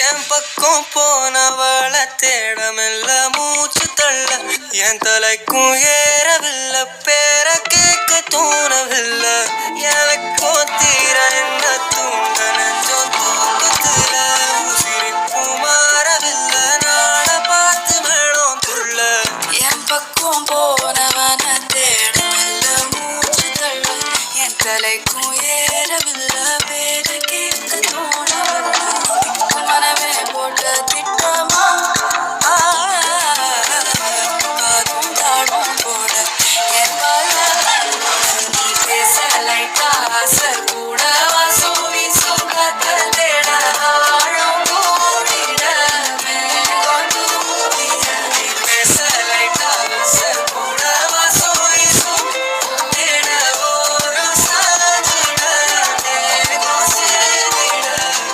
என் பக்கம் போனவள தேடமெல்ல மூச்சு தள்ள என் தலைக்கும் ஏறவில்லை பேர கேட்க தோணவில்லை எனக்கோ தீர என்ன தூங்க நெஞ்சம் தூக்கத்துல சிரிப்பு மாறவில்லை நாள பார்த்து மேலும் துள்ள என் பக்கம் போனவன தேடமெல்ல மூச்சு தள்ள என் தலைக்கும்